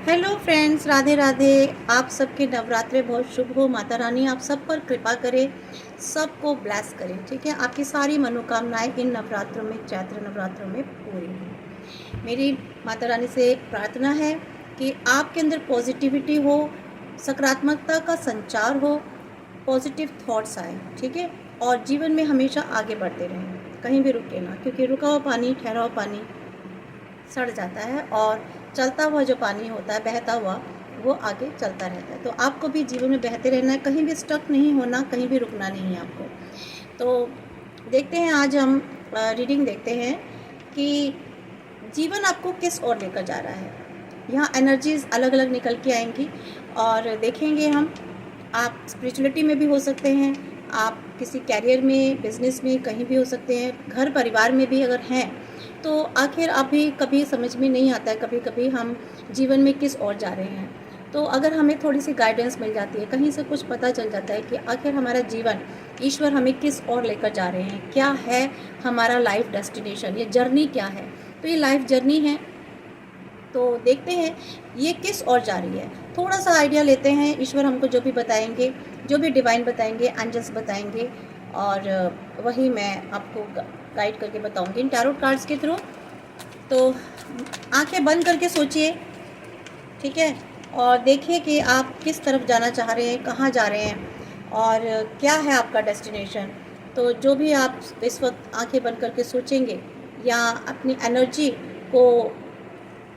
Hello friends, Radhe Radhe. आप सबके नवरात्रे बहुत शुभ हो। माता रानी आप सब पर कृपा करे, सबको ब्लेस करे। ठीक है, आपकी सारी मनोकामनाएं इन नवरात्रों में, चैत्र नवरात्रों में पूरी हो। मेरी माता रानी से प्रार्थना है कि आपके अंदर पॉजिटिविटी हो, सकारात्मकता का संचार हो, पॉजिटिव थॉट्स आए। ठीक है, और जीवन में हमेशा आगे बढ़ते रहें, कहीं भी रुके ना, क्योंकि रुका हुआ पानी, ठहरा हुआ पानी सड़ जाता है, और चलता हुआ जो पानी होता है, बहता हुआ, वो आगे चलता रहता है। तो आपको भी जीवन में बहते रहना है, कहीं भी स्टक नहीं होना, कहीं भी रुकना नहीं है आपको। तो देखते हैं, आज हम रीडिंग देखते हैं कि जीवन आपको किस ओर लेकर जा रहा है। यहाँ एनर्जीज अलग अलग निकल के आएंगी और देखेंगे हम। आप स्पिरिचुअलिटी में भी हो सकते हैं, आप किसी कैरियर में, बिजनेस में, कहीं भी हो सकते हैं, घर परिवार में भी अगर हैं, तो आखिर अभी कभी समझ में नहीं आता है, कभी कभी हम जीवन में किस ओर जा रहे हैं। तो अगर हमें थोड़ी सी गाइडेंस मिल जाती है, कहीं से कुछ पता चल जाता है कि आखिर हमारा जीवन, ईश्वर हमें किस ओर लेकर जा रहे हैं, क्या है हमारा लाइफ डेस्टिनेशन, ये जर्नी क्या है। तो ये लाइफ जर्नी है, तो देखते हैं ये किस ओर जा रही है। थोड़ा सा आइडिया लेते हैं, ईश्वर हमको जो भी बताएंगे, जो भी डिवाइन बताएंगे, एंजल्स बताएंगे, और वही मैं आपको गाइड करके बताऊंगी इन टैरोट कार्ड्स के थ्रू। तो आंखें बंद करके सोचिए, ठीक है, और देखिए कि आप किस तरफ जाना चाह रहे हैं, कहाँ जा रहे हैं, और क्या है आपका डेस्टिनेशन। तो जो भी आप इस वक्त आंखें बंद करके सोचेंगे या अपनी एनर्जी को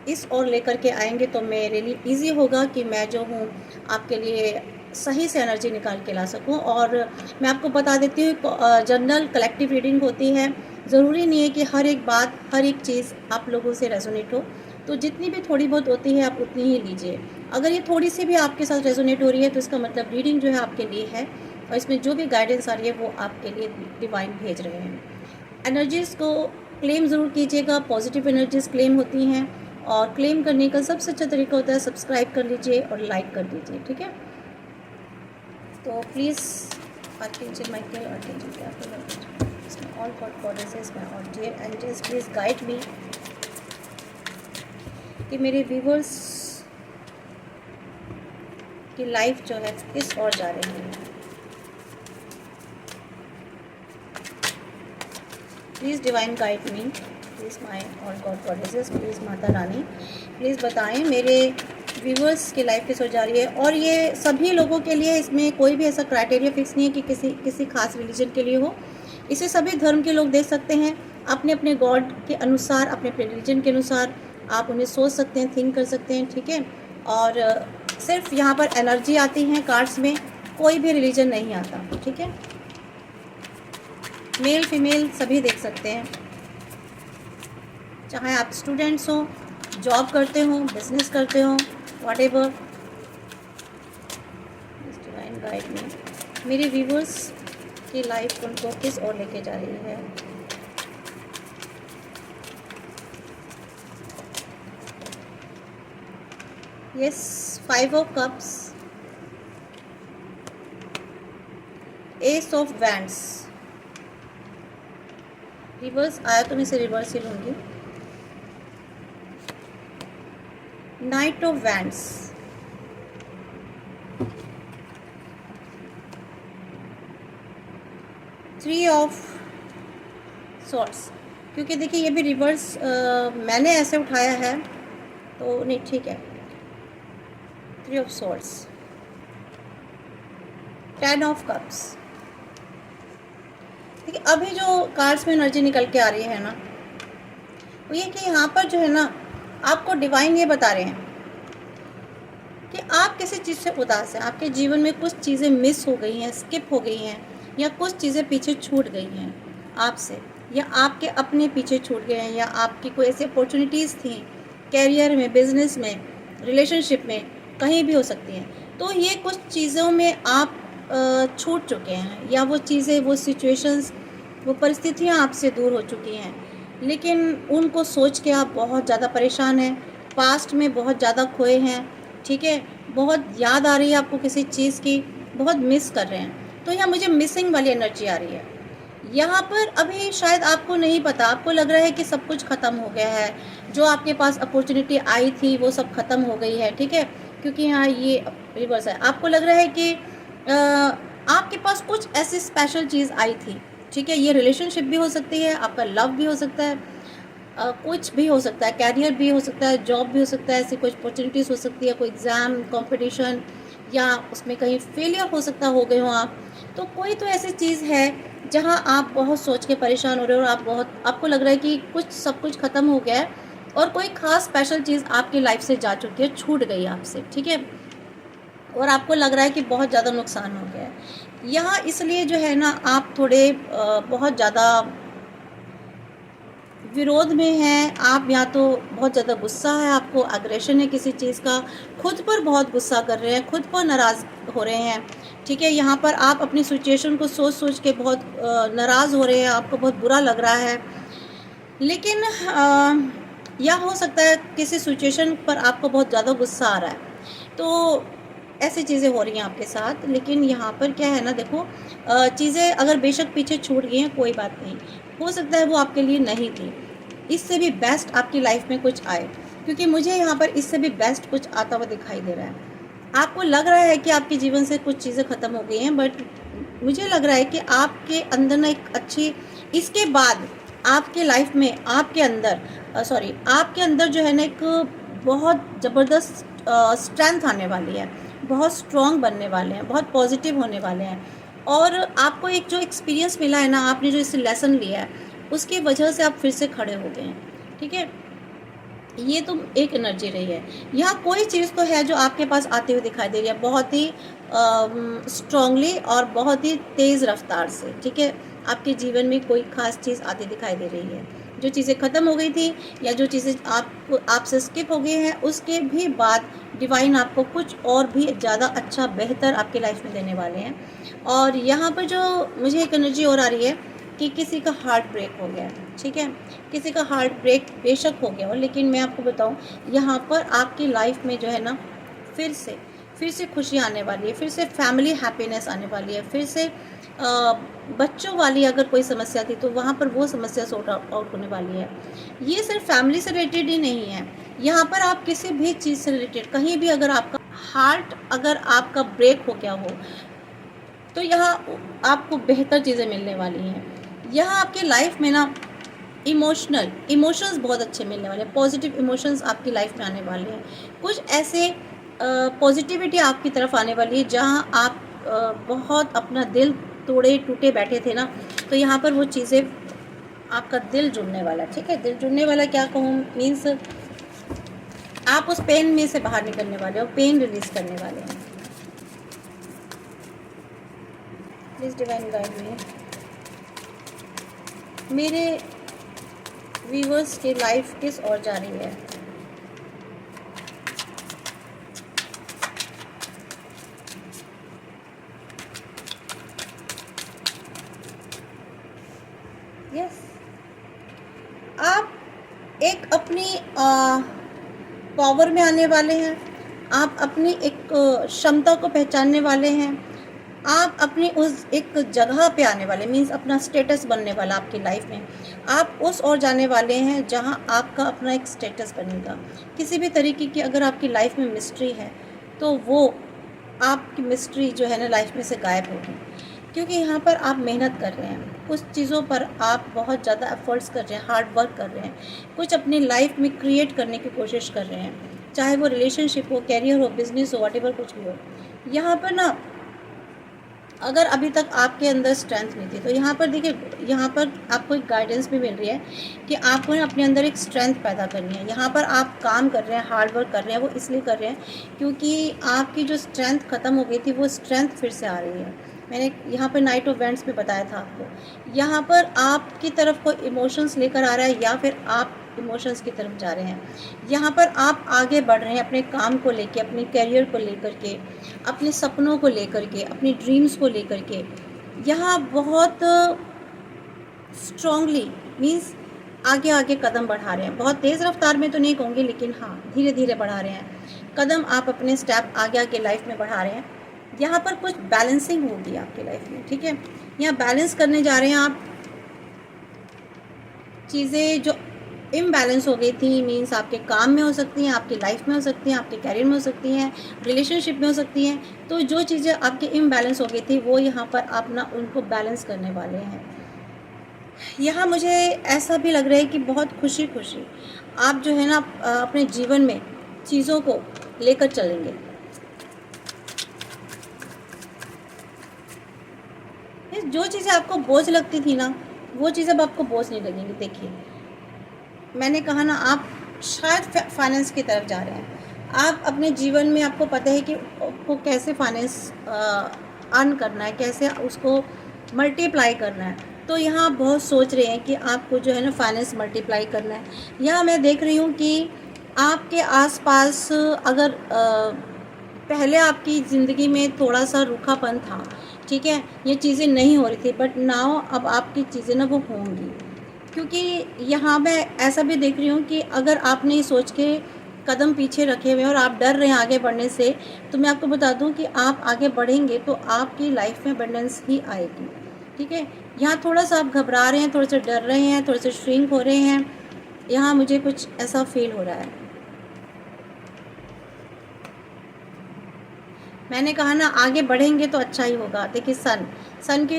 इस ओर लेकर के आएंगे, तो मेरे लिए ईजी होगा कि मैं जो हूँ आपके लिए सही से एनर्जी निकाल के ला सकूँ। और मैं आपको बता देती हूँ, जनरल कलेक्टिव रीडिंग होती है, ज़रूरी नहीं है कि हर एक बात, हर एक चीज़ आप लोगों से रेजोनेट हो। तो जितनी भी थोड़ी बहुत होती है आप उतनी ही लीजिए। अगर ये थोड़ी सी भी आपके साथ रेजोनेट हो रही है, तो इसका मतलब रीडिंग जो है आपके लिए है, और इसमें जो भी गाइडेंस आ रही है वो आपके लिए डिवाइन भेज रहे हैं। एनर्जीज़ को क्लेम ज़रूर कीजिएगा, पॉजिटिव एनर्जीज़ क्लेम होती हैं, और क्लेम करने का सबसे अच्छा तरीका होता है सब्सक्राइब कर लीजिए और लाइक कर दीजिए। ठीक है, तो please archangel Michael, archangel Gabriel, all god goddesses, my all dear angels, please guide me कि मेरे व्यूवर्स की लाइफ जो है किस ओर जा रही है। Please divine guide me, please my all god goddesses, please Mata Rani, please बताएं मेरे व्यूवर्स की लाइफ किस ओर जा रही है। और ये सभी लोगों के लिए, इसमें कोई भी ऐसा क्राइटेरिया फिक्स नहीं है कि किसी खास रिलीजन के लिए हो। इसे सभी धर्म के लोग देख सकते हैं, अपने अपने गॉड के अनुसार, अपने अपने रिलीजन के अनुसार आप उन्हें सोच सकते हैं, थिंक कर सकते हैं। ठीक है, और सिर्फ यहाँ पर एनर्जी आती है कार्ड्स में, कोई भी रिलीजन नहीं आता। ठीक है, मेल फीमेल सभी देख सकते हैं, चाहे आप स्टूडेंट्स हो, जॉब करते हो, बिजनेस करते हो, व्हाटएवर। डिवाइन गाइड में मेरे व्यूवर्स की लाइफ उनको किस ओर लेके जा रही है। Yes, 5 of cups, S of wands, reverse आया तो मैं इसे रिवर्स ही लूँगी। Night of wands, three of swords. क्योंकि देखिए ये भी रिवर्स मैंने ऐसे उठाया है, तो नहीं, ठीक है। Three of swords, 10 of cups. देखिए अभी जो कार्ड्स में एनर्जी निकल के आ रही है ना, वो ये कि यहाँ पर जो है ना, आपको डिवाइन ये बता रहे हैं कि आप किसी चीज़ से उदास हैं, आपके जीवन में कुछ चीज़ें मिस हो गई हैं, स्किप हो गई हैं, या कुछ चीज़ें पीछे छूट गई हैं आपसे, या आपके अपने पीछे छूट गए हैं, या आपकी कोई ऐसी अपॉर्चुनिटीज़ थी कैरियर में, बिजनेस में, रिलेशनशिप में, कहीं भी हो सकती हैं। तो ये कुछ चीज़ों में आप छूट चुके हैं, या वो चीज़ें, वो सिचुएशंस, वो परिस्थितियाँ आपसे दूर हो चुकी हैं, लेकिन उनको सोच के आप बहुत ज़्यादा परेशान हैं, पास्ट में बहुत ज़्यादा खोए हैं। ठीक है, बहुत याद आ रही है आपको किसी चीज़ की, बहुत मिस कर रहे हैं। तो यहाँ मुझे मिसिंग वाली एनर्जी आ रही है। यहाँ पर अभी शायद आपको नहीं पता, आपको लग रहा है कि सब कुछ ख़त्म हो गया है, जो आपके पास अपॉर्चुनिटी आई थी वो सब ख़त्म हो गई है, ठीक है? क्योंकि यहाँ ये रिवर्स है। आपको लग रहा है कि आपके पास कुछ ऐसी स्पेशल चीज़ आई थी, ठीक है? ये रिलेशनशिप भी हो सकती है, आपका लव भी हो सकता है, कुछ भी हो सकता है, कैरियर भी हो सकता है, जॉब भी हो सकता है, ऐसी कुछ अपॉर्चुनिटीज़ हो सकती है, कोई एग्ज़ाम, कॉम्पिटिशन, या उसमें कहीं फेलियर हो सकता हो गए हो आप। तो कोई तो ऐसी चीज़ है जहाँ आप बहुत सोच के परेशान हो रहे हो और आपको लग रहा है कि कुछ सब कुछ ख़त्म हो गया है और कोई ख़ास स्पेशल चीज़ आपकी लाइफ से जा चुकी है, छूट गई आपसे, ठीक है? और आपको लग रहा है कि बहुत ज़्यादा नुकसान हो गया है। यहाँ इसलिए जो है ना, आप थोड़े बहुत ज़्यादा विरोध में हैं आप, या तो बहुत ज़्यादा गुस्सा है आपको, एग्रेशन है किसी चीज़ का, खुद पर बहुत गुस्सा कर रहे हैं, खुद पर नाराज़ हो रहे हैं, ठीक है? यहाँ पर आप अपनी सिचुएशन को सोच सोच के बहुत नाराज़ हो रहे हैं, आपको बहुत बुरा लग रहा है। लेकिन या हो सकता है किसी सिचुएशन पर आपको बहुत ज़्यादा गुस्सा आ रहा है, तो ऐसी चीज़ें हो रही हैं आपके साथ। लेकिन यहाँ पर क्या है ना, देखो, चीज़ें अगर बेशक पीछे छूट गई हैं, कोई बात नहीं, हो सकता है वो आपके लिए नहीं थी, इससे भी बेस्ट आपकी लाइफ में कुछ आए, क्योंकि मुझे यहाँ पर इससे भी बेस्ट कुछ आता हुआ दिखाई दे रहा है। आपको लग रहा है कि आपके जीवन से कुछ चीज़ें ख़त्म हो गई हैं, बट मुझे लग रहा है कि आपके अंदर ना एक अच्छी, इसके बाद आपके लाइफ में आपके अंदर आपके अंदर जो है ना, एक बहुत ज़बरदस्त स्ट्रेंथ आने वाली है, बहुत स्ट्रॉन्ग बनने वाले हैं, बहुत पॉजिटिव होने वाले हैं। और आपको एक जो एक्सपीरियंस मिला है ना, आपने जो इसे लेसन लिया है, उसकी वजह से आप फिर से खड़े हो गए हैं, ठीक है? ये तो एक एनर्जी रही है। यहाँ कोई चीज़ तो है जो आपके पास आती हुई दिखाई दे रही है, बहुत ही स्ट्रांगली और बहुत ही तेज़ रफ्तार से, ठीक है? आपके जीवन में कोई ख़ास चीज़ आती दिखाई दे रही है। जो चीज़ें ख़त्म हो गई थी या जो चीज़ें आपसे स्किप हो गई हैं, उसके भी बाद डिवाइन आपको कुछ और भी ज़्यादा अच्छा, बेहतर आपकी लाइफ में देने वाले हैं। और यहाँ पर जो मुझे एक एनर्जी और आ रही है कि किसी का हार्ट ब्रेक हो गया है, ठीक है? किसी का हार्ट ब्रेक बेशक हो गया हो, लेकिन मैं आपको बताऊं, यहाँ पर आपकी लाइफ में जो है ना, फिर से खुशी आने वाली है, फिर से फैमिली हैप्पीनेस आने वाली है, फिर से बच्चों वाली अगर कोई समस्या थी तो वहाँ पर वो समस्या सॉर्ट आउट होने वाली है। ये सिर्फ फैमिली से रिलेटेड ही नहीं है, यहाँ पर आप किसी भी चीज़ से रिलेटेड कहीं भी अगर आपका हार्ट अगर आपका ब्रेक हो गया हो, तो यहाँ आपको बेहतर चीज़ें मिलने वाली हैं। यहाँ आपकी लाइफ में ना इमोशंस बहुत अच्छे मिलने वाले हैं, पॉजिटिव इमोशंस आपकी लाइफ में आने वाले हैं। कुछ ऐसे पॉजिटिविटी आपकी तरफ आने वाली है जहाँ आप बहुत अपना दिल तोड़े टूटे बैठे थे ना, तो यहाँ पर वो चीज़ें, आपका दिल जुड़ने वाला, ठीक है? दिल जुड़ने वाला क्या कहूँ, मीन्स आप उस पेन में से बाहर निकलने वाले हो, पेन रिलीज़ करने वाले हैं। Please divine guide me. मेरे व्यूअर्स की लाइफ किस ओर जा रही है? यस, आप एक अपनी पावर में आने वाले हैं, आप अपनी एक क्षमता को पहचानने वाले हैं, आप अपनी उस एक जगह पे आने वाले, मीन्स अपना स्टेटस बनने वाला आपकी लाइफ में, आप उस ओर जाने वाले हैं जहां आपका अपना एक स्टेटस बनेगा। किसी भी तरीके की अगर आपकी लाइफ में मिस्ट्री है तो वो आपकी मिस्ट्री जो है ना लाइफ में से गायब होगी, क्योंकि यहाँ पर आप मेहनत कर रहे हैं, कुछ चीज़ों पर आप बहुत ज़्यादा एफर्ट्स कर रहे हैं, हार्ड वर्क कर रहे हैं, कुछ अपनी लाइफ में क्रिएट करने की कोशिश कर रहे हैं, चाहे वो रिलेशनशिप हो, कैरियर हो, बिजनेस हो, व्हाटएवर कुछ भी हो। यहाँ पर ना अगर अभी तक आपके अंदर स्ट्रेंथ नहीं थी, तो यहाँ पर देखिए, यहाँ पर आपको एक गाइडेंस भी मिल रही है कि आपको ना अपने अंदर एक स्ट्रेंथ पैदा करनी है। यहाँ पर आप काम कर रहे हैं, हार्ड वर्क कर रहे हैं, वो इसलिए कर रहे हैं क्योंकि आपकी जो स्ट्रेंथ ख़त्म हो गई थी वो स्ट्रेंथ फिर से आ रही है। मैंने यहाँ पर नाइट ऑफ वेंट्स में बताया था आपको, यहाँ पर आपकी तरफ कोई इमोशंस लेकर आ रहा है या फिर आप इमोशंस की तरफ जा रहे हैं। यहाँ पर आप आगे बढ़ रहे हैं अपने काम को लेके, अपने करियर को लेकर के, अपने सपनों को लेकर के, अपनी ड्रीम्स को लेकर के, यहाँ बहुत स्ट्रॉन्गली मीन्स आगे आगे कदम बढ़ा रहे हैं। बहुत तेज़ रफ्तार में तो नहीं कहूँगी, लेकिन हाँ धीरे धीरे बढ़ा रहे हैं कदम, आप अपने स्टेप आगे आगे लाइफ में बढ़ा रहे हैं। यहाँ पर कुछ बैलेंसिंग होगी आपकी लाइफ में, ठीक है? यहाँ बैलेंस करने जा रहे हैं आप चीज़ें जो इम्बैलेंस हो गई थी, मीन्स आपके काम में हो सकती हैं, आपकी लाइफ में हो सकती हैं, आपके कैरियर में हो सकती हैं, रिलेशनशिप में हो सकती हैं। तो जो चीज़ें आपकी इम्बैलेंस हो गई थी वो यहाँ पर आप ना उनको बैलेंस करने वाले हैं। यहाँ मुझे ऐसा भी लग रहा है कि बहुत खुशी खुशी आप जो है ना अपने जीवन में चीज़ों को लेकर चलेंगे। जो चीज़ें आपको बोझ लगती थी ना, वो चीज़ें अब आपको बोझ नहीं लगेंगी। देखिए, मैंने कहा ना, आप शायद फाइनेंस की तरफ जा रहे हैं। आप अपने जीवन में आपको पता है कि आपको कैसे फाइनेंस अर्न करना है, कैसे उसको मल्टीप्लाई करना है। तो यहाँ आप बहुत सोच रहे हैं कि आपको जो है ना फाइनेंस मल्टीप्लाई करना है। यहाँ मैं देख रही हूँ कि आपके आसपास अगर पहले आपकी ज़िंदगी में थोड़ा सा रूखापन था, ठीक है, ये चीज़ें नहीं हो रही थी, बट नाउ अब आपकी चीज़ें ना वो होंगी। क्योंकि यहाँ मैं ऐसा भी देख रही हूँ कि अगर आपने सोच के कदम पीछे रखे हुए हैं और आप डर रहे हैं आगे बढ़ने से, तो मैं आपको बता दूँ कि आप आगे बढ़ेंगे तो आपकी लाइफ में अबंडेंस ही आएगी। ठीक है, यहाँ थोड़ा सा आप घबरा रहे हैं, थोड़े से डर रहे हैं, थोड़े से श्रिंक हो रहे हैं, यहाँ मुझे कुछ ऐसा फील हो रहा है। मैंने कहा ना, आगे बढ़ेंगे तो अच्छा ही होगा। देखिए, सन की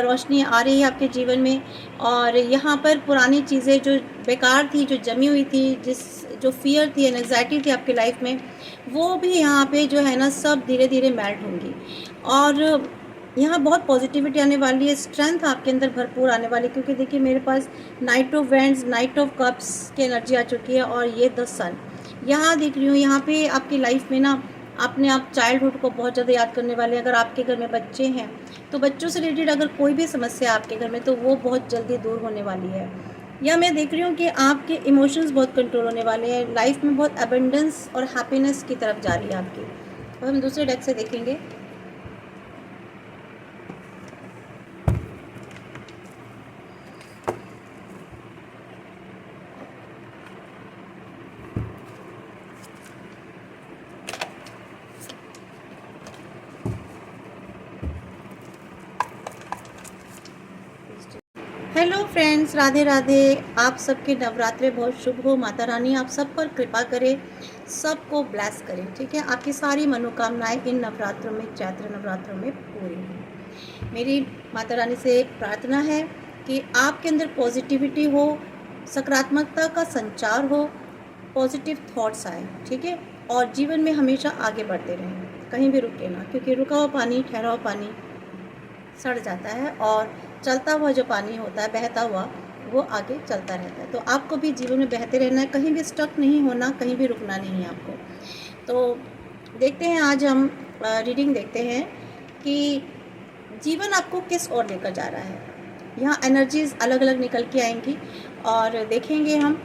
रोशनी आ रही है आपके जीवन में, और यहाँ पर पुरानी चीज़ें जो बेकार थी, जो जमी हुई थी, जो फ़ियर थी, एंग्जाइटी थी आपकी लाइफ में, वो भी यहाँ पे जो है ना सब धीरे धीरे मेल्ट होंगी। और यहाँ बहुत पॉजिटिविटी आने वाली है, स्ट्रेंथ आपके अंदर भरपूर आने वाली है। क्योंकि देखिए, मेरे पास knight of wands, knight of cups की एनर्जी आ चुकी है, और ये द सन यहाँ देख रही हूँ। यहाँ पे आपकी लाइफ में ना अपने आप चाइल्डहुड को बहुत ज़्यादा याद करने वाले हैं। अगर आपके घर में बच्चे हैं तो बच्चों से रिलेटेड अगर कोई भी समस्या आपके घर में, तो वो बहुत जल्दी दूर होने वाली है। या मैं देख रही हूँ कि आपके इमोशंस बहुत कंट्रोल होने वाले हैं, लाइफ में बहुत अबंडेंस और हैप्पीनेस की तरफ जा रही है आपकी। अब हम दूसरे डेक से देखेंगे। Hello friends, Radhe Radhe. आप सबके नवरात्रे बहुत शुभ हो। माता रानी आप सब पर कृपा करे, सबको ब्लेस करे। ठीक है, आपकी सारी मनोकामनाएं इन नवरात्रों में, चैत्र नवरात्रों में पूरी हो। मेरी माता रानी से प्रार्थना है कि आपके अंदर पॉजिटिविटी हो, सकारात्मकता का संचार हो, पॉजिटिव थॉट्स आए। ठीक है, और जीवन में हमेशा आगे बढ़ते रहें, कहीं भी रुके ना, क्योंकि रुका हुआ पानी, ठहरा हुआ पानी सड़ जाता है, और चलता हुआ जो पानी होता है, बहता हुआ, वो आगे चलता रहता है। तो आपको भी जीवन में बहते रहना है, कहीं भी स्टक नहीं होना, कहीं भी रुकना नहीं है आपको। तो देखते हैं, आज हम रीडिंग देखते हैं कि जीवन आपको किस ओर लेकर जा रहा है। यहाँ एनर्जीज़ अलग अलग निकल के आएंगी, और देखेंगे हम,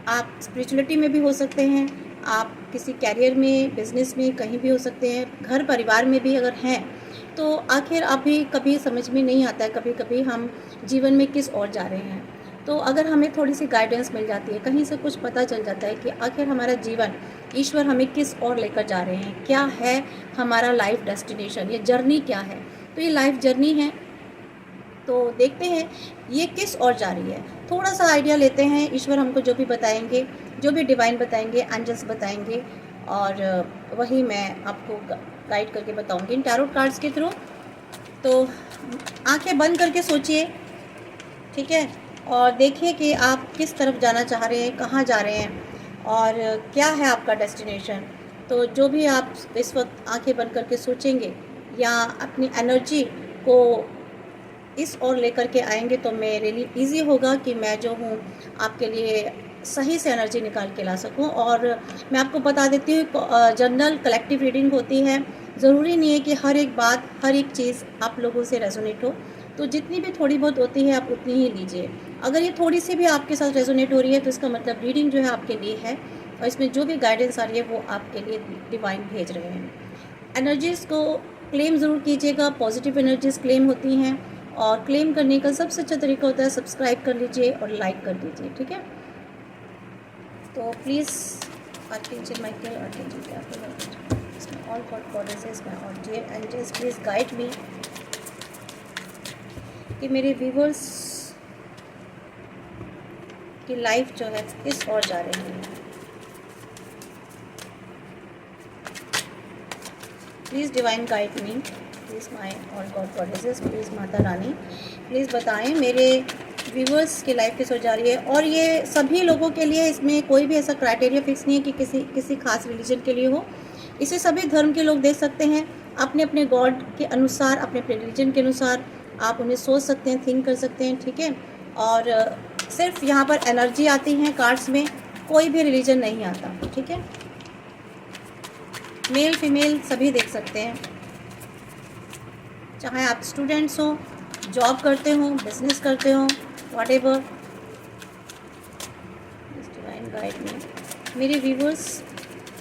आप स्पिरिचुअलिटी में भी हो सकते हैं, आप किसी कैरियर में, बिजनेस में, कहीं भी हो सकते हैं, घर परिवार में भी अगर हैं, तो आखिर अभी कभी समझ में नहीं आता है, कभी कभी हम जीवन में किस ओर जा रहे हैं। तो अगर हमें थोड़ी सी गाइडेंस मिल जाती है, कहीं से कुछ पता चल जाता है कि आखिर हमारा जीवन, ईश्वर हमें किस ओर लेकर जा रहे हैं, क्या है हमारा लाइफ डेस्टिनेशन, ये जर्नी क्या है। तो ये लाइफ जर्नी है, तो देखते हैं ये किस ओर जा रही है। थोड़ा सा आइडिया लेते हैं, ईश्वर हमको जो भी बताएंगे, जो भी डिवाइन बताएंगे, एंजल्स बताएंगे, और वही मैं आपको गाइड करके बताऊंगी इन टैरोट कार्ड्स के थ्रू। तो आंखें बंद करके सोचिए, ठीक है, और देखिए कि आप किस तरफ जाना चाह रहे हैं, कहाँ जा रहे हैं, और क्या है आपका डेस्टिनेशन। तो जो भी आप इस वक्त आंखें बंद करके सोचेंगे या अपनी एनर्जी को इस ओर लेकर के आएंगे, तो मेरे लिए ईजी होगा कि मैं जो हूँ आपके लिए सही से एनर्जी निकाल के ला सकूं। और मैं आपको बता देती हूँ, जनरल कलेक्टिव रीडिंग होती है, ज़रूरी नहीं है कि हर एक बात, हर एक चीज़ आप लोगों से रेजोनेट हो। तो जितनी भी थोड़ी बहुत होती है आप उतनी ही लीजिए। अगर ये थोड़ी सी भी आपके साथ रेजोनेट हो रही है, तो इसका मतलब रीडिंग जो है आपके लिए है, और इसमें जो भी गाइडेंस आ रही है वो आपके लिए डिवाइन भेज रहे हैं। एनर्जीज़ को क्लेम ज़रूर कीजिएगा, पॉजिटिव एनर्जीज़ क्लेम होती हैं, और क्लेम करने का सबसे अच्छा तरीका होता है सब्सक्राइब कर लीजिए और लाइक कर दीजिए। ठीक है, तो please archangel Michael, archangel Gabriel, all god goddesses, my all dear angels, please guide me कि मेरे व्यूवर्स कि लाइफ जो है किस ओर जा रही है। Please divine guide me, please my all god goddesses, please Mata Rani please बताएं मेरे व्यूवर्स की लाइफ किस ओर जा रही है। और ये सभी लोगों के लिए, इसमें कोई भी ऐसा क्राइटेरिया फिक्स नहीं है कि किसी खास रिलीजन के लिए हो। इसे सभी धर्म के लोग देख सकते हैं अपने अपने गॉड के अनुसार, अपने अपने रिलीजन के अनुसार आप उन्हें सोच सकते हैं, थिंक कर सकते हैं, ठीक है। और सिर्फ यहाँ पर एनर्जी आती है कार्ड्स में, कोई भी रिलीजन नहीं आता, ठीक है। मेल फीमेल सभी देख सकते हैं, चाहे आप स्टूडेंट्स हो, जॉब करते हो, बिजनेस करते हो, व्हाटएवर। डिवाइन गाइड में मेरे व्यूवर्स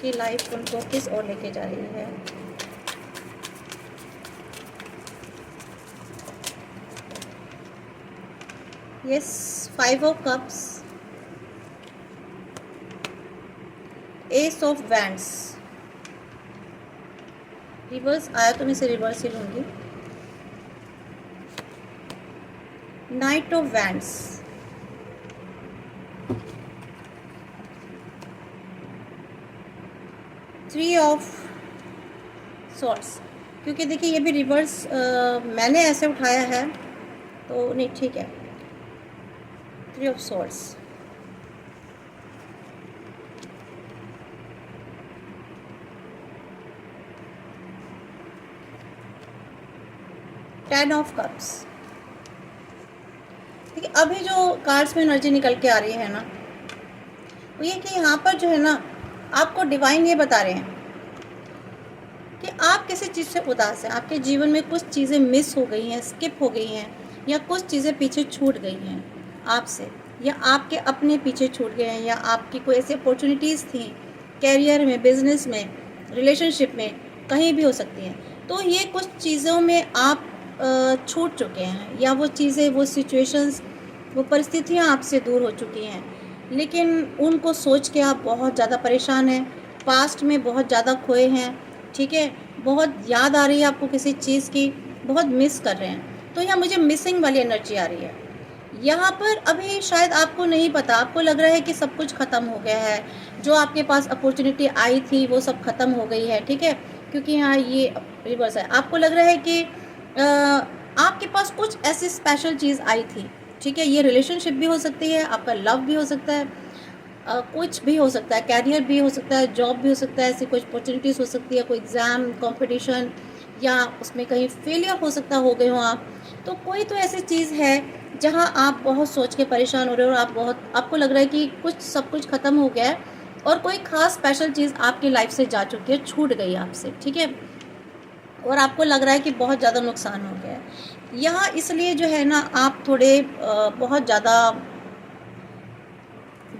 की लाइफ उनको किस ओर लेके जा रही है। Yes, 5 of cups, S of wands, reverse आया तो मैं इसे रिवर्स ही लूँगी। Night of wands, three of swords, क्योंकि देखिए ये भी रिवर्स मैंने ऐसे उठाया है तो नहीं, ठीक है। Three of swords, ten of cups. देखिए अभी जो कार्ड्स में एनर्जी निकल के आ रही है ना, वो ये कि यहाँ पर जो है ना, आपको डिवाइन ये बता रहे हैं कि आप किसी चीज़ से उदास हैं, आपके जीवन में कुछ चीज़ें मिस हो गई हैं, स्किप हो गई हैं, या कुछ चीज़ें पीछे छूट गई हैं आपसे, या आपके अपने पीछे छूट गए हैं, या आपकी कोई ऐसी अपॉर्चुनिटीज़ थी कैरियर में, बिजनेस में, रिलेशनशिप में, कहीं भी हो सकती हैं। तो ये कुछ चीज़ों में आप छूट चुके हैं, या वो चीज़ें, वो सिचुएशंस, वो परिस्थितियाँ आपसे दूर हो चुकी हैं, लेकिन उनको सोच के आप बहुत ज़्यादा परेशान हैं, पास्ट में बहुत ज़्यादा खोए हैं, ठीक है। बहुत याद आ रही है आपको किसी चीज़ की, बहुत मिस कर रहे हैं। तो यहाँ मुझे मिसिंग वाली एनर्जी आ रही है। यहाँ पर अभी शायद आपको नहीं पता, आपको लग रहा है कि सब कुछ ख़त्म हो गया है, जो आपके पास अपॉर्चुनिटी आई थी वो सब ख़त्म हो गई है, ठीक है। क्योंकि यहाँ ये रिवर्स है, आपको लग रहा है कि आपके पास कुछ ऐसी स्पेशल चीज़ आई थी, ठीक है। ये रिलेशनशिप भी हो सकती है, आपका लव भी हो सकता है, कुछ भी हो सकता है, कैरियर भी हो सकता है, जॉब भी हो सकता है, ऐसी कुछ अपॉर्चुनिटीज़ हो सकती है, कोई एग्ज़ाम कंपटीशन, या उसमें कहीं फेलियर हो सकता हो गए हो आप। तो कोई तो ऐसी चीज़ है जहां आप बहुत सोच के परेशान हो रहे हो, और आपको लग रहा है कि सब कुछ ख़त्म हो गया है, और कोई ख़ास स्पेशल चीज़ आपकी लाइफ से जा चुकी है, छूट गई आपसे, ठीक है। और आपको लग रहा है कि बहुत ज़्यादा नुकसान हो गया है। यहाँ इसलिए जो है ना, आप थोड़े बहुत ज़्यादा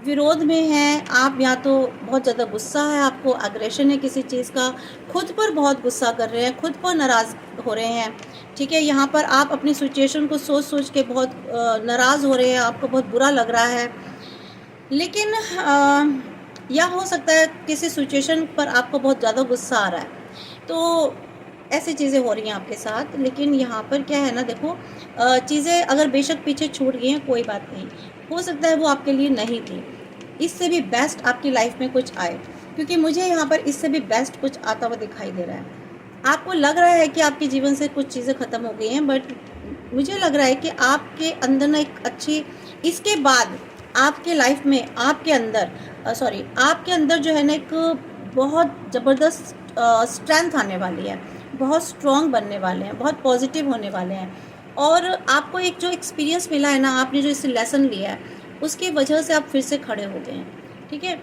विरोध में हैं आप, या तो बहुत ज़्यादा गुस्सा है आपको, अग्रेशन है किसी चीज़ का, खुद पर बहुत गुस्सा कर रहे हैं, खुद पर नाराज़ हो रहे हैं, ठीक है। यहाँ पर आप अपनी सिचुएशन को सोच सोच के बहुत नाराज़ हो रहे हैं, आपको बहुत बुरा लग रहा है। लेकिन या हो सकता है किसी सिचुएशन पर आपको बहुत ज़्यादा गुस्सा आ रहा है, तो ऐसी चीज़ें हो रही हैं आपके साथ। लेकिन यहाँ पर क्या है ना, देखो चीज़ें अगर बेशक पीछे छूट गई हैं, कोई बात नहीं, हो सकता है वो आपके लिए नहीं थी, इससे भी बेस्ट आपकी लाइफ में कुछ आए, क्योंकि मुझे यहाँ पर इससे भी बेस्ट कुछ आता हुआ दिखाई दे रहा है। आपको लग रहा है कि आपके जीवन से कुछ चीज़ें ख़त्म हो गई हैं, बट मुझे लग रहा है कि आपके अंदर ना एक अच्छी, इसके बाद आपके लाइफ में आपके अंदर जो है ना, एक बहुत ज़बरदस्त स्ट्रेंथ आने वाली है, बहुत स्ट्रॉन्ग बनने वाले हैं, बहुत पॉजिटिव होने वाले हैं। और आपको एक जो एक्सपीरियंस मिला है ना, आपने जो इससे लेसन लिया है, उसकी वजह से आप फिर से खड़े हो गए हैं, ठीक है।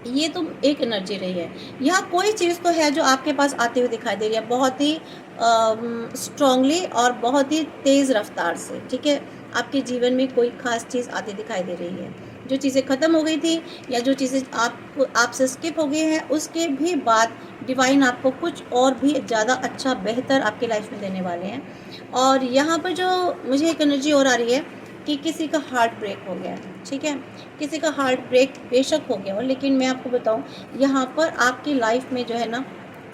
ये तो एक एनर्जी रही है। यहाँ कोई चीज़ तो है जो आपके पास आते हुए दिखाई दे रही है, बहुत ही स्ट्रांगली और बहुत ही तेज़ रफ्तार से, ठीक है। आपके जीवन में कोई ख़ास चीज़ आती दिखाई दे रही है। जो चीज़ें ख़त्म हो गई थी, या जो चीज़ें आपसे स्किप हो गई हैं, उसके भी बाद डिवाइन आपको कुछ और भी ज़्यादा अच्छा, बेहतर आपकी लाइफ में देने वाले हैं। और यहाँ पर जो मुझे एक एनर्जी और आ रही है कि किसी का हार्ट ब्रेक हो गया है, ठीक है। किसी का हार्ट ब्रेक बेशक हो गया हो, लेकिन मैं आपको बताऊं, यहाँ पर आपकी लाइफ में जो है ना,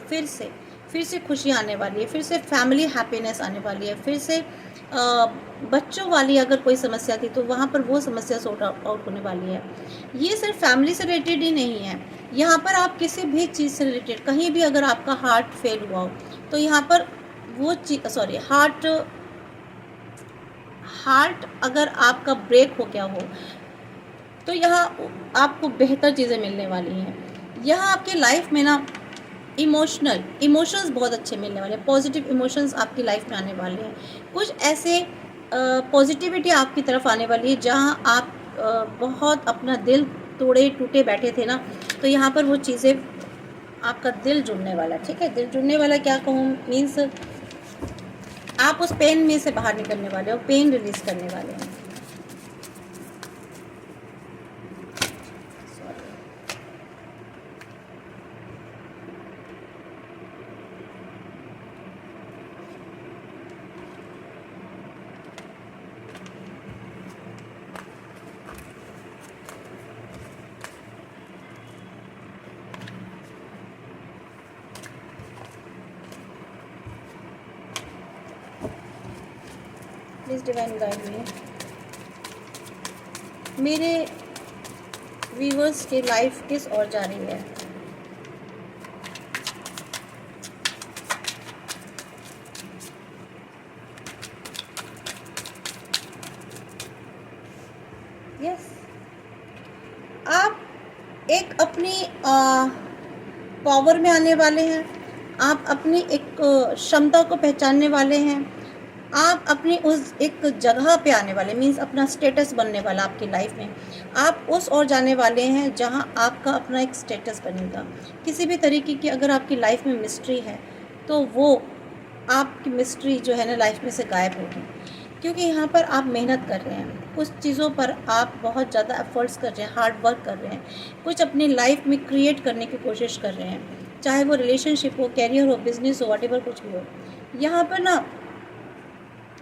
फिर से खुशी आने वाली है, फिर से फैमिली हैप्पीनेस आने वाली है, फिर से बच्चों वाली अगर कोई समस्या थी तो वहाँ पर वो समस्या सॉर्ट आउट होने वाली है। ये सिर्फ फैमिली से रिलेटेड ही नहीं है, यहाँ पर आप किसी भी चीज़ से रिलेटेड कहीं भी अगर आपका हार्ट फेल हुआ हो तो यहाँ पर वो चीज़ हार्ट अगर आपका ब्रेक हो गया हो तो यहाँ आपको बेहतर चीज़ें मिलने वाली हैं। यहाँ आपकी लाइफ में ना इमोशंस बहुत अच्छे मिलने वाले हैं, पॉजिटिव इमोशंस आपकी लाइफ में आने वाले हैं। कुछ ऐसे पॉजिटिविटी आपकी तरफ आने वाली है जहाँ आप बहुत अपना दिल तोड़े टूटे बैठे थे ना, तो यहाँ पर वो चीज़ें आपका दिल जुड़ने वाला, ठीक है। दिल जुड़ने वाला क्या कहूँ, मीन्स आप उस पेन में से बाहर निकलने वाले हो, पेन रिलीज करने वाले हैं। Please divine guide me. मेरे व्यूअर्स की लाइफ किस ओर जा रही है? यस, आप एक अपनी पावर में आने वाले हैं, आप अपनी एक क्षमता को पहचानने वाले हैं, आप अपनी उस एक जगह पे आने वाले, मीन्स अपना स्टेटस बनने वाला आपकी लाइफ में। आप उस ओर जाने वाले हैं जहां आपका अपना एक स्टेटस बनेगा। किसी भी तरीके की अगर आपकी लाइफ में मिस्ट्री है तो वो आपकी मिस्ट्री जो है ना लाइफ में से गायब होगी, क्योंकि यहाँ पर आप मेहनत कर रहे हैं, कुछ चीज़ों पर आप बहुत ज़्यादा एफर्ट्स कर रहे हैं, हार्ड वर्क कर रहे हैं, कुछ अपनी लाइफ में क्रिएट करने की कोशिश कर रहे हैं, चाहे वो रिलेशनशिप हो, कैरियर हो, बिजनेस हो, व्हाटएवर कुछ भी हो। यहाँ पर ना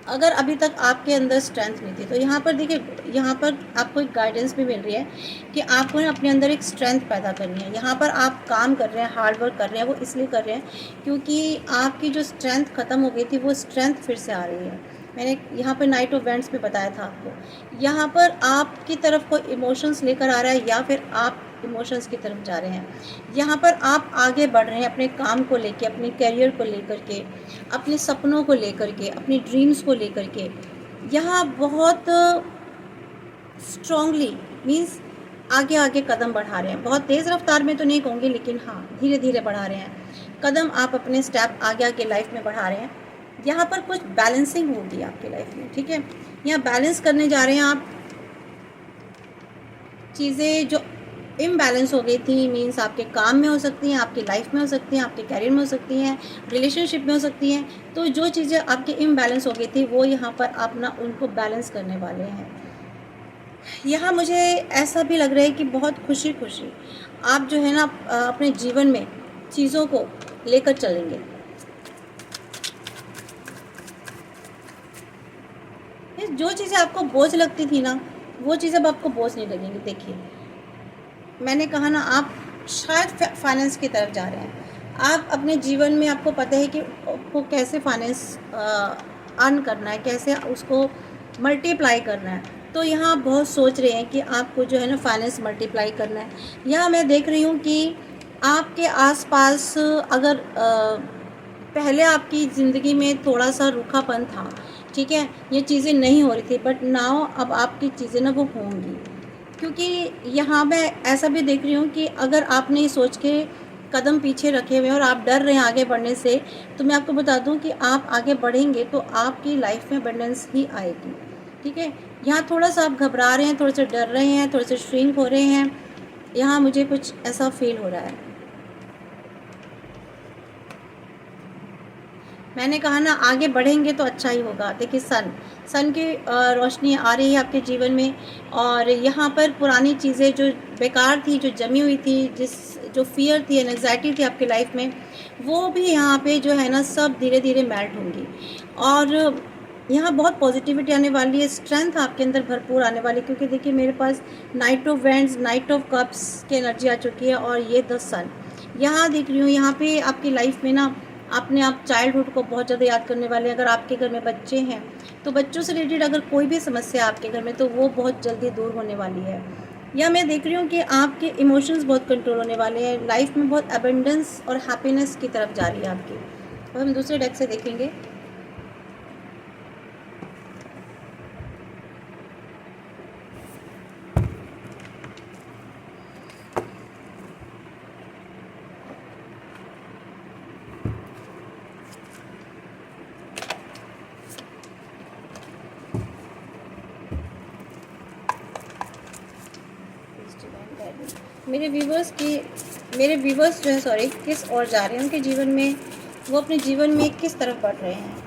अगर अभी तक आपके अंदर स्ट्रेंथ नहीं थी तो यहाँ पर देखिए, यहाँ पर आपको एक गाइडेंस भी मिल रही है कि आपको ना अपने अंदर एक स्ट्रेंथ पैदा करनी है। यहाँ पर आप काम कर रहे हैं, हार्ड वर्क कर रहे हैं, वो इसलिए कर रहे हैं क्योंकि आपकी जो स्ट्रेंथ ख़त्म हो गई थी वो स्ट्रेंथ फिर से आ रही है। मैंने यहाँ पर नाइट ऑफ वेंट्स में बताया था आपको, यहाँ पर आपकी तरफ कोई इमोशंस लेकर आ रहा है या फिर आप इमोशंस की तरफ जा रहे हैं। यहाँ पर आप आगे बढ़ रहे हैं अपने काम को लेके, अपने करियर को लेकर के, अपने सपनों को लेकर के, अपनी ड्रीम्स को लेकर के। यहाँ बहुत स्ट्रांगली मीन्स आगे आगे कदम बढ़ा रहे हैं, बहुत तेज़ रफ्तार में तो नहीं कहूँगी लेकिन हाँ धीरे धीरे बढ़ा रहे हैं कदम, आप अपने स्टेप आगे आगे लाइफ में बढ़ा रहे हैं। यहाँ पर कुछ बैलेंसिंग होगी आपकी लाइफ में, ठीक है। यहाँ बैलेंस करने जा रहे हैं आप चीज़ें जो इम्बैलेंस हो गई थी, मीन्स आपके काम में हो सकती हैं, आपकी लाइफ में हो सकती हैं, आपके कैरियर में हो सकती हैं, रिलेशनशिप में हो सकती हैं। तो जो चीज़ें आपकी इम्बैलेंस हो गई थी वो यहाँ पर आप ना उनको बैलेंस करने वाले हैं। यहाँ मुझे ऐसा भी लग रहा है कि बहुत खुशी खुशी आप जो है ना अपने जीवन में चीज़ों को लेकर चलेंगे। जो चीज़ें आपको बोझ लगती थी ना वो चीज़ें अब आपको बोझ नहीं लगेंगी। देखिए मैंने कहा ना, आप शायद फाइनेंस की तरफ जा रहे हैं, आप अपने जीवन में आपको पता है कि आपको कैसे फाइनेंस अर्न करना है, कैसे उसको मल्टीप्लाई करना है। तो यहाँ आप बहुत सोच रहे हैं कि आपको जो है ना फाइनेंस मल्टीप्लाई करना है। यहाँ मैं देख रही हूँ कि आपके आसपास अगर पहले आपकी ज़िंदगी में थोड़ा सा रूखापन था, ठीक है, ये चीज़ें नहीं हो रही थी, बट नाउ अब आपकी चीज़ें ना वो होंगी। क्योंकि यहाँ मैं ऐसा भी देख रही हूँ कि अगर आपने सोच के कदम पीछे रखे हुए और आप डर रहे हैं आगे बढ़ने से, तो मैं आपको बता दूँ कि आप आगे बढ़ेंगे तो आपकी लाइफ में अबंडेंस ही आएगी, ठीक है। यहाँ थोड़ा सा आप घबरा रहे हैं, थोड़े से डर रहे हैं, थोड़े से श्रिंक हो रहे हैं, यहाँ मुझे कुछ ऐसा फील हो रहा है। मैंने कहा ना आगे बढ़ेंगे तो अच्छा ही होगा। देखिए सन की रोशनी आ रही है आपके जीवन में, और यहाँ पर पुरानी चीज़ें जो बेकार थी, जो जमी हुई थी, जो फियर थी, एंग्जाइटी थी आपकी लाइफ में, वो भी यहाँ पे जो है ना सब धीरे धीरे मेल्ट होंगी। और यहाँ बहुत पॉजिटिविटी आने वाली है, स्ट्रेंथ आपके अंदर भरपूर आने वाली है। क्योंकि देखिए मेरे पास knight of wands, knight of cups की एनर्जी आ चुकी है, और ये द सन यहाँ देख रही हूँ। यहाँ पे आपकी लाइफ में ना अपने आप चाइल्डहुड को बहुत ज़्यादा याद करने वाले हैं। अगर आपके घर में बच्चे हैं तो बच्चों से रिलेटेड अगर कोई भी समस्या आपके घर में, तो वो बहुत जल्दी दूर होने वाली है। या मैं देख रही हूँ कि आपके इमोशंस बहुत कंट्रोल होने वाले हैं, लाइफ में बहुत अबेंडेंस और हैप्पीनेस की तरफ जा रही है आपकी। और हम दूसरे डेक से देखेंगे। मेरे व्यूवर्स जो है किस ओर जा रहे हैं, उनके जीवन में, वो अपने जीवन में किस तरफ बढ़ रहे हैं।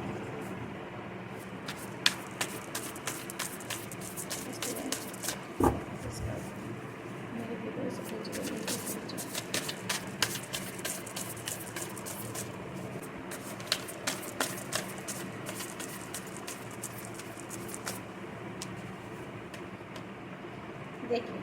मेरे व्यूवर्स अपने जीवन में किस तरफ जा रहे हैं। देखिए,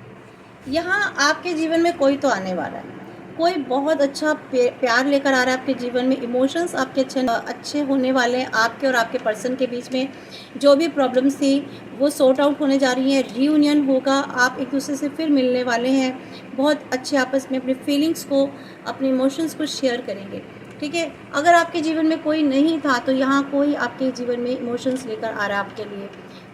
यहाँ आपके जीवन में कोई तो आने वाला है, कोई बहुत अच्छा प्यार लेकर आ रहा है आपके जीवन में। इमोशंस आपके अच्छे होने वाले हैं, आपके और आपके पर्सन के बीच में जो भी प्रॉब्लम्स थी वो सॉर्ट आउट होने जा रही हैं। रीयूनियन होगा, आप एक दूसरे से फिर मिलने वाले हैं, बहुत अच्छे आपस में अपनी फीलिंग्स को, अपने इमोशंस को शेयर करेंगे। ठीक है, अगर आपके जीवन में कोई नहीं था तो यहाँ कोई आपके जीवन में इमोशंस लेकर आ रहा है आपके लिए।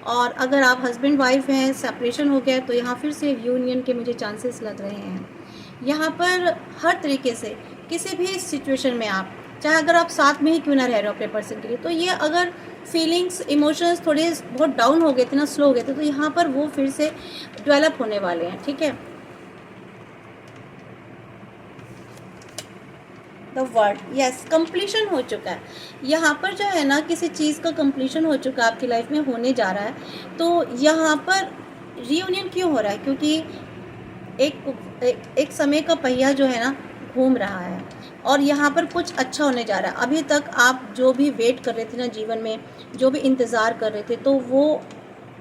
और अगर आप हस्बैंड वाइफ हैं, सेपरेशन हो गया, तो यहाँ फिर से यूनियन के मुझे चांसेस लग रहे हैं। यहाँ पर हर तरीके से किसी भी सिचुएशन में आप, चाहे अगर आप साथ में ही क्यों ना रह रहे हो अपने पर्सन के लिए, तो ये अगर फीलिंग्स, इमोशंस थोड़े बहुत डाउन हो गए थे ना, स्लो हो गए थे, तो यहाँ पर वो फिर से डेवलप होने वाले हैं। ठीक है, द वर्ड, यस, कंप्लीशन हो चुका है। यहाँ पर जो है ना, किसी चीज़ का कंप्लीशन हो चुका है आपकी लाइफ में, होने जा रहा है। तो यहाँ पर रीयूनियन क्यों हो रहा है? क्योंकि एक समय का पहिया जो है ना घूम रहा है, और यहाँ पर कुछ अच्छा होने जा रहा है। अभी तक आप जो भी वेट कर रहे थे ना जीवन में, जो भी इंतज़ार कर रहे थे, तो वो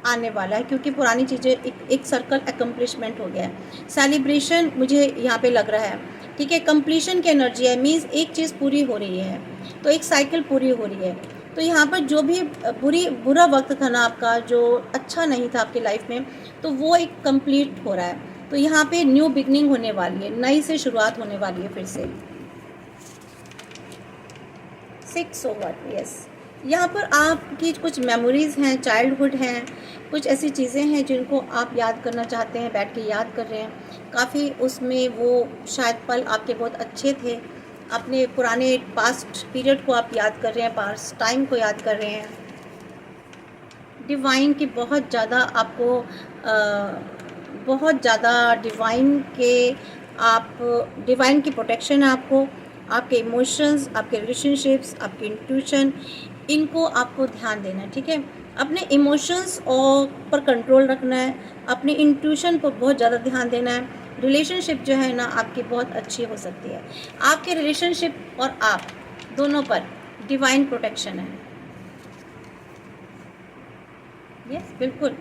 आने वाला है, क्योंकि पुरानी चीज़ें एक सर्कल एकम्प्लिशमेंट हो गया है। सेलिब्रेशन मुझे यहाँ पे लग रहा है। ठीक है, कंप्लीशन की एनर्जी है, मीन्स एक चीज़ पूरी हो रही है, तो एक साइकिल पूरी हो रही है। तो यहाँ पर जो भी बुरा वक्त था ना आपका, जो अच्छा नहीं था आपकी लाइफ में, तो वो एक कंप्लीट हो रहा है। तो यहाँ पे न्यू बिगनिंग होने वाली है, नई से शुरुआत होने वाली है फिर से। 6 ओवर, यस। यहाँ पर आपकी कुछ मेमोरीज़ हैं, चाइल्डहुड हैं, कुछ ऐसी चीज़ें हैं जिनको आप याद करना चाहते हैं, बैठ के याद कर रहे हैं। काफ़ी उसमें वो शायद पल आपके बहुत अच्छे थे, अपने पुराने पास्ट पीरियड को आप याद कर रहे हैं, पास्ट टाइम को याद कर रहे हैं। डिवाइन की बहुत ज़्यादा आपको बहुत ज़्यादा डिवाइन की प्रोटेक्शन है आपको, आपके इमोशंस, आपके रिलेशनशिप्स, आपकी इंट्यूशन, इनको आपको ध्यान देना है। ठीक है, अपने इमोशंस और पर कंट्रोल रखना है, अपनी इंट्यूशन पर बहुत ज़्यादा ध्यान देना है। रिलेशनशिप जो है ना आपकी बहुत अच्छी हो सकती है, आपके रिलेशनशिप और आप दोनों पर डिवाइन प्रोटेक्शन है। यस, बिल्कुल।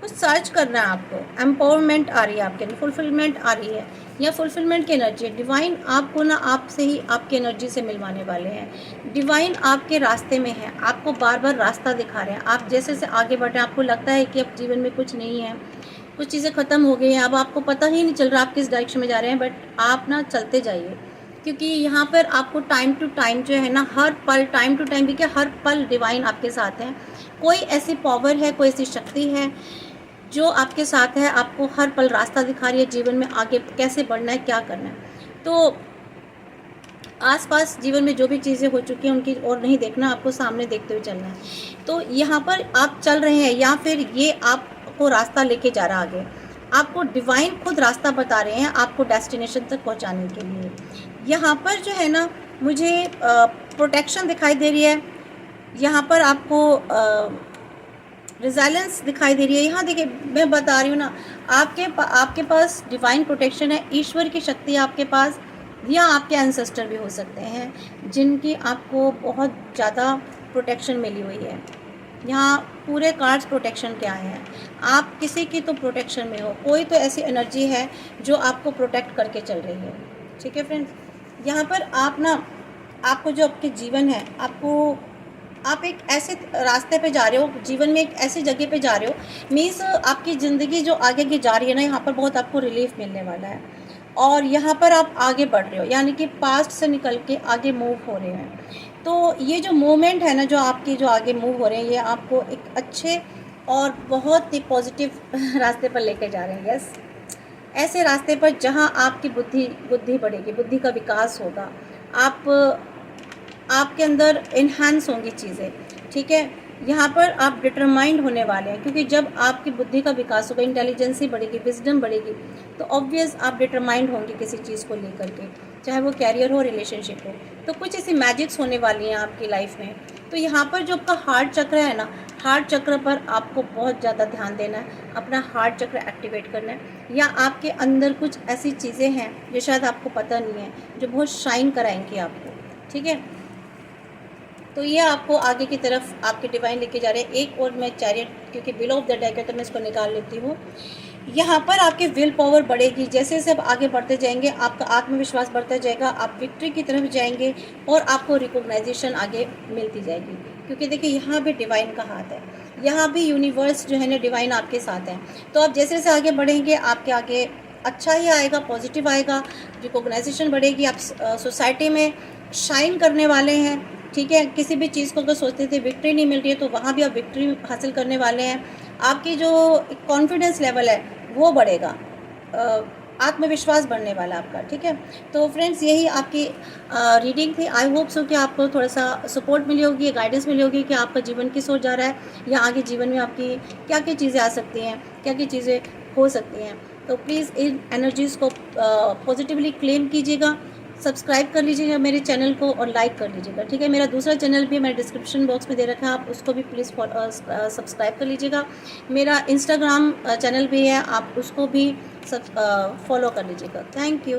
कुछ सर्च करना है आपको, एम्पावरमेंट आ रही है आपके, फुलफिलमेंट आ रही है, या फुलफिलमेंट की एनर्जी है। डिवाइन आपको ना आपसे ही, आपकी एनर्जी से मिलवाने वाले हैं। डिवाइन आपके रास्ते में है, आपको बार बार रास्ता दिखा रहे हैं। आप जैसे जैसे आगे बढ़ रहे हैं, आपको लगता है कि अब जीवन में कुछ नहीं है, कुछ चीज़ें ख़त्म हो गई हैं, अब आपको पता ही नहीं चल रहा आप किस डायरेक्शन में जा रहे हैं, बट आप ना चलते जाइए, क्योंकि यहाँ पर आपको टाइम टू टाइम जो है ना, हर पल, टाइम टू टाइम भी क्या, हर पल डिवाइन आपके साथ है। कोई ऐसी पावर है, कोई ऐसी शक्ति है जो आपके साथ है, आपको हर पल रास्ता दिखा रही है, जीवन में आगे कैसे बढ़ना है, क्या करना है। तो आसपास जीवन में जो भी चीज़ें हो चुकी हैं उनकी और नहीं देखना, आपको सामने देखते हुए चलना है। तो यहाँ पर आप चल रहे हैं, या फिर ये आपको रास्ता लेके जा रहा आगे, आपको डिवाइन खुद रास्ता बता रहे हैं आपको डेस्टिनेशन तक पहुँचाने के लिए। यहाँ पर जो है ना, मुझे प्रोटेक्शन दिखाई दे रही है, यहाँ पर आपको रिज़ाइलेंस दिखाई दे रही है। यहाँ देखिए, मैं बता रही हूँ ना, आपके पास डिवाइन प्रोटेक्शन है, ईश्वर की शक्ति है आपके पास, या आपके एंसेस्टर भी हो सकते हैं जिनकी आपको बहुत ज़्यादा प्रोटेक्शन मिली हुई है। यहाँ पूरे कार्ड्स प्रोटेक्शन के आए हैं, आप किसी की तो प्रोटेक्शन में हो, कोई तो ऐसी एनर्जी है जो आपको प्रोटेक्ट करके चल रही है। ठीक है फ्रेंड्स, यहाँ पर आप ना, आपको जो आपके जीवन है, आपको आप एक ऐसे रास्ते पे जा रहे हो, जीवन में एक ऐसी जगह पे जा रहे हो, मीन्स आपकी ज़िंदगी जो आगे की जा रही है ना, यहाँ पर बहुत आपको रिलीफ मिलने वाला है और यहाँ पर आप आगे बढ़ रहे हो, यानी कि पास्ट से निकल के आगे मूव हो रहे हैं। तो ये जो मूवमेंट है ना, जो आपकी जो आगे मूव हो रहे हैं, ये आपको एक अच्छे और बहुत ही पॉजिटिव रास्ते पर लेके जा रहे हैं। यस, ऐसे रास्ते पर जहाँ आपकी बुद्धि बढ़ेगी, बुद्धि का विकास होगा, आप आपके अंदर इन्हांस होंगी चीज़ें, ठीक है। यहाँ पर आप डिटरमाइंड होने वाले हैं, क्योंकि जब आपकी बुद्धि का विकास होगा, इंटेलिजेंसी बढ़ेगी, विजडम बढ़ेगी, तो ऑब्वियस आप डिटरमाइंड होंगे किसी चीज़ को लेकर के, चाहे वो कैरियर हो, रिलेशनशिप हो। तो कुछ ऐसी मैजिक्स होने वाली हैं आपकी लाइफ में। तो यहाँ पर जो आपका हार्ट चक्र है ना, हार्ट चक्र पर आपको बहुत ज़्यादा ध्यान देना है, अपना हार्ट चक्र एक्टिवेट करना है। या आपके अंदर कुछ ऐसी चीज़ें हैं जो शायद आपको पता नहीं है, जो बहुत शाइन कराएंगी आपको, ठीक है। तो ये आपको आगे की तरफ आपके डिवाइन लेके जा रहे हैं। एक और मैं चैरियट, क्योंकि बिलो ऑफ द डेक है तो मैं इसको निकाल लेती हूँ। यहाँ पर आपकी विल पावर बढ़ेगी, जैसे जैसे आप आगे बढ़ते जाएंगे, आपका आत्मविश्वास बढ़ता जाएगा, आप विक्ट्री की तरफ जाएंगे और आपको रिकॉग्नाइजेशन आगे मिलती जाएगी। क्योंकि देखिए, यहाँ भी डिवाइन का हाथ है, यहाँ भी यूनिवर्स जो है ना, डिवाइन आपके साथ है। तो आप जैसे जैसे आगे बढ़ेंगे, आपके आगे अच्छा ही आएगा, पॉजिटिव आएगा, रिकॉग्नाइजेशन बढ़ेगी, आप सोसाइटी में शाइन करने वाले हैं, ठीक है। किसी भी चीज़ को अगर सोचते थे विक्ट्री नहीं मिल रही है, तो वहाँ भी आप विक्ट्री हासिल करने वाले हैं। आपकी जो कॉन्फिडेंस लेवल है वो बढ़ेगा, आत्मविश्वास बढ़ने वाला आपका, ठीक है। तो फ्रेंड्स, यही आपकी रीडिंग थी। आई होप सो कि आपको थोड़ा सा सपोर्ट मिली होगी, गाइडेंस मिली होगी कि आपका जीवन किस ओर जा रहा है, या आगे जीवन में आपकी क्या क्या चीज़ें आ सकती हैं, क्या क्या चीज़ें हो सकती हैं। तो प्लीज़ इन एनर्जीज़ को पॉजिटिवली क्लेम कीजिएगा, सब्सक्राइब कर लीजिएगा मेरे चैनल को और लाइक कर लीजिएगा, ठीक है। मेरा दूसरा चैनल भी मैंने डिस्क्रिप्शन बॉक्स में दे रखा है, आप उसको भी प्लीज़ सब्सक्राइब कर लीजिएगा। मेरा इंस्टाग्राम चैनल भी है, आप उसको भी फॉलो कर लीजिएगा। Thank you.